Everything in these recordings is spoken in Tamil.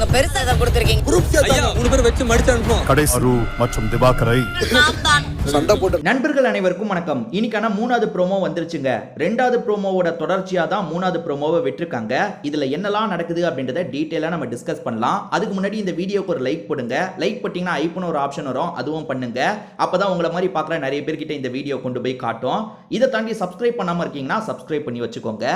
அவங்க பெருசா தான் கொடுத்திருக்கீங்க. ஐயா 3 பேர் வச்சு மடிச்சு அனுப்புவோம். கடைசி அரு மற்றும் திவாகரை சண்டை போட்டு. நண்பர்கள் அனைவருக்கும் வணக்கம். இன்னைக்கான 3வது ப்ரோமோ வந்துருச்சுங்க. 2வது ப்ரோமோவோட தொடர்ச்சியா தான் 3வது ப்ரோமோவை விட்டுருக்காங்க. இதுல என்னெல்லாம் நடக்குது அப்படின்றத டீடைலா நம்ம டிஸ்கஸ் பண்ணலாம். அதுக்கு முன்னாடி இந்த வீடியோக்கு ஒரு லைக் போடுங்க. லைக் போட்டீங்கன்னா ஐபோன் ஒரு ஆப்ஷன் வரும், அதுவும் பண்ணுங்க. அப்பதான் உங்களை மாதிரி பார்க்குற நிறைய பேர்கிட்ட இந்த வீடியோ கொண்டு போய் காட்டும். இதை தாண்டி சப்ஸ்கிரைப் பண்ணாம இருக்கீங்கன்னா சப்ஸ்கிரைப் பண்ணி வச்சுக்கோங்க.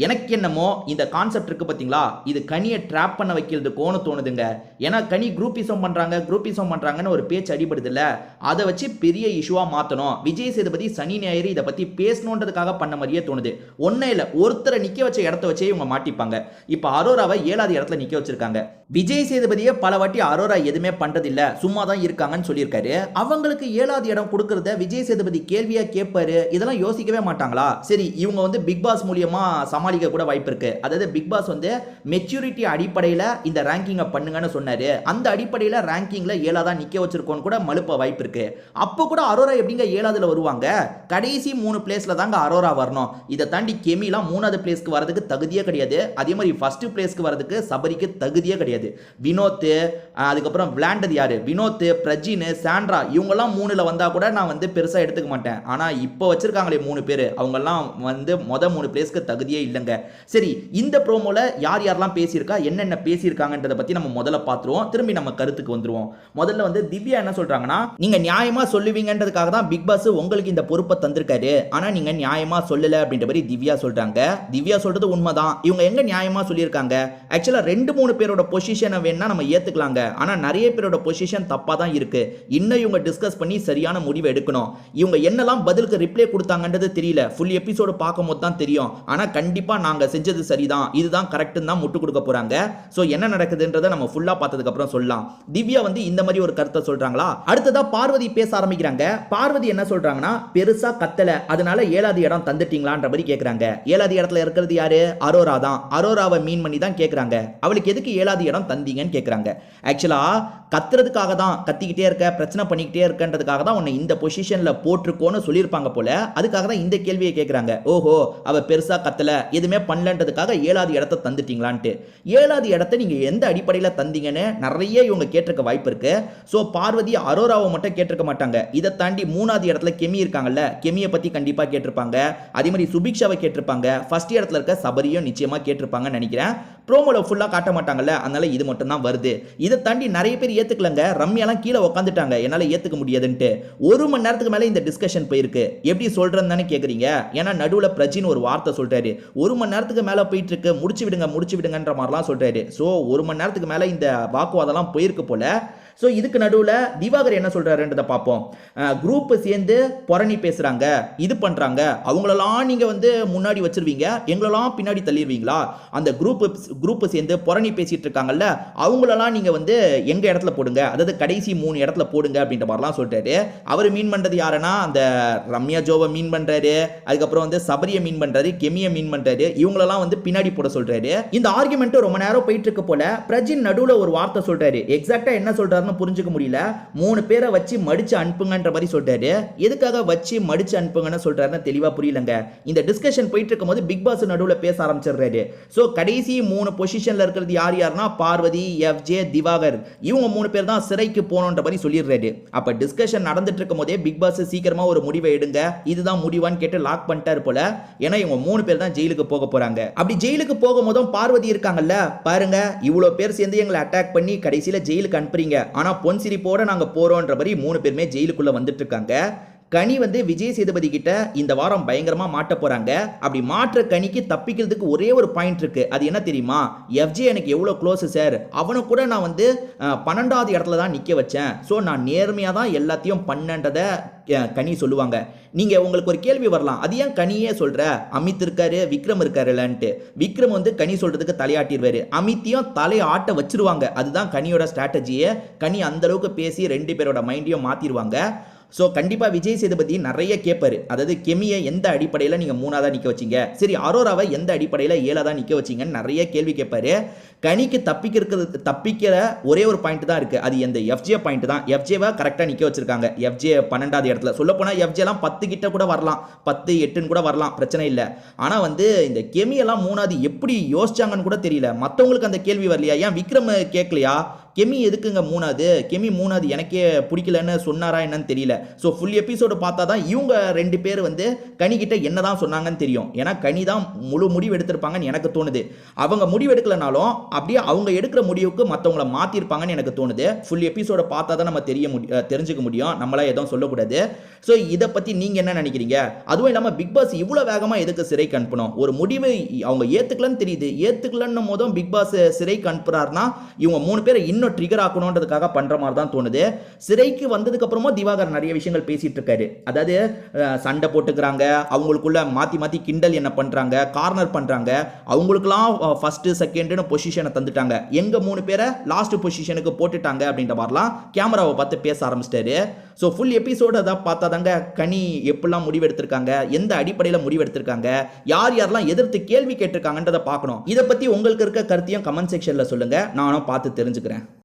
எனக்கு என்னமோ இந்த கான்செப்ட் இருக்கு பார்த்தீங்களா, இது கனியை ட்ராப் பண்ண வைக்கிறதுக்கோன்னு தோணுதுங்க. ஏன்னா கனி குரூப்பிசம் பண்றாங்கன்னு ஒரு பேச்சு அடிபடுது இல்ல, அதை வச்சு பெரிய இஷ்யூவா மாத்தணும். விஜய் சேதுபதி சனி ஞாயிறு இதை பத்தி பேசணுன்றதுக்காக பண்ண மாதிரியே தோணுது. ஒன்னே இல்ல, ஒருத்தரை நிக்க வச்ச இடத்த வச்சே இவங்க மாட்டிப்பாங்க. இப்ப அரோராவை 7வது இடத்துல நிக்க வச்சிருக்காங்க. விஜய் சேதுபதியே பல வாட்டி அரோரா எதுவுமே பண்றது இல்ல, சும்மா தான் இருக்காங்கன்னு சொல்லியிருக்காரு. அவங்களுக்கு 7வது இடம் கொடுக்கறத விஜய் சேதுபதி கேள்வியா கேட்பாரு. இதெல்லாம் யோசிக்கவே மாட்டாங்களா? சரி, இவங்க வந்து பிக் பாஸ் மூலியமா சமாளிக்க கூட வாய்ப்பு இருக்கு. அதாவது பிக் பாஸ் வந்து மெச்சூரிட்டி அடிப்படையில் இந்த ரேங்கிங்கை பண்ணுங்கன்னு சொன்னாரு. அந்த அடிப்படையில் ரேங்கிங்ல 7ஆவதா நிக்க வச்சிருக்கோன்னு கூட மழுப்ப வாய்ப்பு இருக்கு. அப்போ கூட அரோரா எப்படிங்க 7ஆவதுல வருவாங்க? கடைசி 3 பிளேஸ்ல தாங்க அரோரா வரணும். இதை தாண்டி கெமிலாம் 3வது பிளேஸ்க்கு வரதுக்கு தகுதியே கிடையாது. அதே மாதிரி ஃபர்ஸ்ட் பிளேஸ்க்கு வரதுக்கு சபரிக்கு தகுதியே கிடையாது. வினோத், அதுக்கப்புறம் விளையாண்டது யாரு, வினோத், பிரஜின், சாண்ட்ரா, இவங்கெல்லாம் 3ல வந்தா கூட நான் வந்து பெருசா எடுத்துக்க மாட்டேன். ஆனா இப்போ வச்சிருக்காங்களே 3 பேர், அவங்கெல்லாம் வந்து 3 பிளேஸ்க்கு தகுதியே இல்லைங்க. சரி, இந்த ப்ரோமோல யார் யாரெல்லாம் பேசியிருக்கா, என்னென்ன பேசியிருக்காங்கன்றத பத்தி நம்ம முதல்ல பார்த்துருவோம். திரும்பி நம்ம கருத்துக்கு வந்துருவோம். முதல்ல வந்து திவ்யா என்ன சொல்றாங்கன்னா, நீங்க நியாயமா சொல்லுவீங்கன்றதுக்காக தான் பிக் பாஸ் உங்களுக்கு இந்த பொறுப்பை தந்திருக்காரு. ஆனா நீங்க நியாயமா சொல்லல அப்படின்ற மாதிரி திவ்யா சொல்றாங்க. திவ்யா சொல்றது உண்மைதான். இவங்க எங்க நியாயமா சொல்லியிருக்காங்க? ஆக்சுவலா 2-3 பேரோட பொசிஷனை வேணா நம்ம ஏத்துக்கலாங்க. ஆனா நிறைய பேரோட பொசிஷன் தப்பா தான் இருக்கு. இன்னும் இவங்க டிஸ்கஸ் பண்ணி சரியான முடிவை எடுக்கணும். இவங்க என்னெல்லாம் பதிலுக்கு ரிப்ளை கொடுத்தாங்கன்றது தெரியல, ஃபுல் எபிசோடு பார்க்கும்போது தான் தெரியும். ஆனா கண்டிப்பா நாங்க செஞ்சது சரிதான், இதுதான் கரெக்ட்னு தான் முட்டு கொடுக்க போறாங்க. சோ என்ன நடக்குதுன்றதை நம்ம ஃபுல்லா பார்த்ததுக்கு அப்புறம் சொல்லலாம். திவ்யா வந்து இந்த மாதிரி ஒரு கருத்தை சொல்றாங்களா? அடுத்ததா பார்வதி பேச ஆரம்பிக்கிறாங்க. பார்வதி என்ன சொல்றாங்கன்னா, பெருசா கத்தல, அதனால 7வது இடம் தந்துட்டீங்களான்ற மாதிரி கேக்குறாங்க. 7வது இடத்துல இருக்கிறது யாரு? அரோரா தான். அரோராவை மீன் பண்ணி தான் கேக்குறாங்க. அவளுக்கு எதுக்கு 7வது இடம் தந்தீங்கன்னு கேக்குறாங்க. ஆக்சுவலா கத்துறதுக்காக தான், கத்திக்கிட்டே இருக்க, பிரச்சனை பண்ணிக்கிட்டே இருக்கன்றதுக்காக தான் உன்னை இந்த பொசிஷன்ல போட்டிருக்கோன்னு சொல்லியிருப்பாங்க போல. அதுக்காக தான் இந்த கேள்வியை கேட்குறாங்க. ஓஹோ, அவ பெருசா கத்தல, எதுவுமே பண்ணலன்றதுக்காக 7வது இடத்தை தந்துட்டீங்களான்ட்டு. 7வது இடத்தை நீங்க எந்த அடிப்படையில் தந்தீங்கன்னு நிறைய இவங்க கேட்டிருக்க வாய்ப்பு இருக்கு. ஸோ பார்வதி அரோராவை மட்டும் கேட்டிருக்க மாட்டாங்க. இதை தாண்டி 3வது இடத்துல கெமி இருக்காங்கல்ல, கெமியை பத்தி கண்டிப்பா கேட்டிருப்பாங்க. அதே மாதிரி சுபிக்ஷாவை கேட்டிருப்பாங்க. ஃபர்ஸ்ட் இடத்துல இருக்க சபரியும் நிச்சயமா கேட்டிருப்பாங்கன்னு நினைக்கிறேன். ப்ரோமோல ஃபுல்லா காட்ட மாட்டாங்கல்ல, அதனால இது மட்டும் தான் வருது. இதை தாண்டி நிறைய பேர் ஏத்துக்கலங்க. ரம்யாலாம் கீழே உட்காந்துட்டாங்க, என்னால ஏத்துக்க முடியாதுன்ட்டு. 1 மணி நேரத்துக்கு மேல இந்த டிஸ்கஷன் போயிருக்கு. எப்படி சொல்றேன்னு தானே கேக்குறீங்க? ஏன்னா நடுவுல பிரஜின் ஒரு வார்த்தை சொல்றாரு. 1 மணி நேரத்துக்கு மேல போயிட்டு இருக்கு, முடிச்சு விடுங்கன்ற மாதிரிலாம் சொல்றாரு. சோ 1 மணி நேரத்துக்கு மேல இந்த வாக்குவாதம்லாம் போயிருக்கு போல. ஸோ இதுக்கு நடுவில் திவாகர் என்ன சொல்றாருன்றதை பார்ப்போம். குரூப் சேர்ந்து புரணி பேசுறாங்க, இது பண்றாங்க, அவங்களெல்லாம் நீங்க வந்து முன்னாடி வச்சிருவீங்க, எங்களெல்லாம் பின்னாடி தள்ளிடுவீங்களா? அந்த குரூப் சேர்ந்து புரணி பேசிட்டு இருக்காங்கல்ல, அவங்களெல்லாம் நீங்க வந்து எங்க இடத்துல போடுங்க, அதாவது கடைசி 3 இடத்துல போடுங்க அப்படின்ற மாதிரிலாம் சொல்றாரு. அவர் மீன் பண்றது யாருன்னா, அந்த ரம்யா ஜோவை மீன் பண்றாரு, அதுக்கப்புறம் வந்து சபரியை மீன் பண்றாரு, கெமியை மீன் பண்றாரு, இவங்களெல்லாம் வந்து பின்னாடி போட சொல்றாரு. இந்த ஆர்குமெண்ட் ரொம்ப நேரம் போயிட்டு இருக்கு போல. பிரஜின் நடுவில் ஒரு வார்த்தை சொல்றாரு. எக்ஸாக்டா என்ன சொல்றாரு புரிஞ்சுக்க முடியல. 3 பேரை வச்சு மடிச்சு அனுப்புங்கன்ற மாதிரி சொல்றாரு. எதுக்காக வச்சு மடிச்சு அனுப்புங்கன்னு சொல்றாருன்னு தெளிவா புரியலங்க. இந்த டிஸ்கஷன் போயிட்டு இருக்கும்போது பிக் பாஸ் நடுவுல பேச ஆரம்பிச்சிடுறாரு. சோ கடைசி 3 பொசிஷன்ல இருக்கிறது யாருன்னா பார்வதி, எஃப்ஜே, திவாகர், இவங்க 3 பேர் தான் சிறைக்கு போகணுன்ற மாதிரி சொல்லிடுறாரு. அப்ப டிஸ்கஷன் நடந்துட்டு இருக்கும் போதே பிக் பாஸ் சீக்கிரமா ஒரு முடிவை எடுங்க, இதுதான் முடிவான்னு கேட்டு லாக் பண்ணிட்டாரு போல. ஏன்னா இவங்க 3 பேர் தான் ஜெயிலுக்கு போக போறாங்க. அப்படி ஜெயிலுக்கு போகும்போதும் பார்வதி இருக்காங்கல்ல, பாருங்க இவ்வளவு பேர் சேர்ந்து எங்களை அட்டாக் பண்ணி கடைசியில ஜெயிலுக்கு அனுப்புறீங்க, ஆனா பொன் சிரிப்போட நாங்க போறோம்ன்ற மாதிரி 3 பேருமே ஜெயிலுக்குள்ள வந்துட்டு இருக்காங்க. கனி வந்து விஜய் சேதுபதி கிட்ட இந்த வாரம் பயங்கரமா மாட்ட போறாங்க. அப்படி மாற்ற கனிக்கு தப்பிக்கிறதுக்கு ஒரே ஒரு பாயிண்ட் இருக்கு. அது என்ன தெரியுமா? எஃப்ஜே எனக்கு எவ்வளவு க்ளோஸ் சார், அவனை கூட நான் வந்து 12வது இடத்துல தான் நிக்க வச்சேன். ஸோ நான் நேர்மையா தான் எல்லாத்தையும் பண்ணன்றதை கனி சொல்லுவாங்க. நீங்க உங்களுக்கு ஒரு கேள்வி வரலாம், அது ஏன் கனியே சொல்ற, அமித் இருக்காரு, விக்ரம் இருக்காருலன்ட்டு. விக்ரம் வந்து கனி சொல்றதுக்கு தலையாட்டிடுவாரு, அமித்தையும் தலையாட்ட வச்சிருவாங்க. அதுதான் கனியோட ஸ்ட்ராட்டஜியே. கனி அந்த அளவுக்கு பேசி 2 பேரோட மைண்டையும் மாத்திடுவாங்க. ஸோ கண்டிப்பாக விஜய் சேதுபதி நிறைய கேட்பாரு. அதாவது கெமியை எந்த அடிப்படையில் நீங்கள் 3ஆக நிற்க வச்சிங்க, சரி அரோராவை எந்த அடிப்படையில் 7ஆக நிற்க வச்சிங்கன்னு நிறைய கேள்வி கேட்பாரு. கனிக்கு தப்பிக்கிற ஒரே ஒரு பாயிண்ட் தான் இருக்குது, அது இந்த எஃப்ஜே பாயிண்ட் தான். எஃப்ஜேவை கரெக்டாக நிற்க வச்சிருக்காங்க. எஃப்ஜே 12வது இடத்துல, சொல்லப்போனால் எஃப்ஜேலாம் 10 கிட்ட கூட வரலாம், 10, 8ன்னு கூட வரலாம், பிரச்சனை இல்லை. ஆனால் இந்த கெமியெல்லாம் 3வது எப்படி யோசிச்சாங்கன்னு கூட தெரியல. மற்றவங்களுக்கு அந்த கேள்வி வரலையா? ஏன் விக்ரம் கேட்கலையா? கெமி எதுக்குங்க 3வது? கெமி 3வது எனக்கே பிடிக்கலன்னு சொன்னாரா என்னன்னு தெரியல. ஸோ ஃபுல் எபிசோடு பார்த்தா தான் இவங்க 2 பேர் கனிக்கிட்ட என்ன தான் சொன்னாங்கன்னு தெரியும். ஏன்னா கனி தான் முழு முடிவு எடுத்திருப்பாங்கன்னு எனக்கு தோணுது. அவங்க முடிவு எடுக்கலனாலும் அப்படியே அவங்க எடுக்கிற முடிவுக்கு மற்றவங்கள மாற்றிருப்பாங்கன்னு எனக்கு தோணுது. ஃபுல் எபிசோடை பார்த்தா தான் நம்ம தெரிஞ்சுக்க முடியும், நம்மளாம் எதுவும் சொல்லக்கூடாது. ஸோ இதை பற்றி நீங்கள் என்ன நினைக்கிறீங்க? அதுவும் இல்லாமல் பிக் பாஸ் இவ்வளோ வேகமாக எதுக்கு சிறைக்கு அனுப்பணும்? ஒரு முடிவை அவங்க ஏற்றுக்கலன்னு தெரியுது, ஏற்றுக்கலன்னும் போதும் பிக் பாஸ் சிறைக்கு அனுப்புறாருன்னா இவங்க 3 பேரை இன்னும் ட்ரிகர் ஆக்கணும்ன்றதுக்காக பண்ற மாதிரி தான் தோணுது. சிறைக்கு வந்ததுக்கு அப்புறமா திவாகர் நிறைய விஷயங்கள் பேசிட்டு இருக்காரு. அதாவது சண்டை போட்டுக்கிறாங்க, அவங்களுக்குள்ள மாத்தி மாத்தி கிண்டல் என்ன பண்றாங்க, கார்னர் பண்றாங்க, அவங்களுக்குலாம் ஃபர்ஸ்ட் செகண்ட்னு பொசிஷனை தந்துட்டாங்க, எங்க 3 பேரை லாஸ்ட் பொசிஷனுக்கு போட்டுட்டாங்க அப்படின்ற மாதிரிலாம் கேமராவை பார்த்து பேச ஆரம்பிச்சிட்டாரு. ஸோ ஃபுல் எபிசோடு அதை பார்த்தா தாங்க கனி எப்படிலாம் முடிவெடுத்திருக்காங்க, எந்த அடிப்படையில் முடிவெடுத்திருக்காங்க, யார் யாரெல்லாம் எதிர்த்து கேள்வி கேட்டிருக்காங்கன்றதை பார்க்கணும். இதை பற்றி உங்களுக்கு இருக்க கருத்தையும் கமெண்ட் செக்ஷனில் சொல்லுங்கள், நானும் பார்த்து தெரிஞ்சுக்கிறேன்.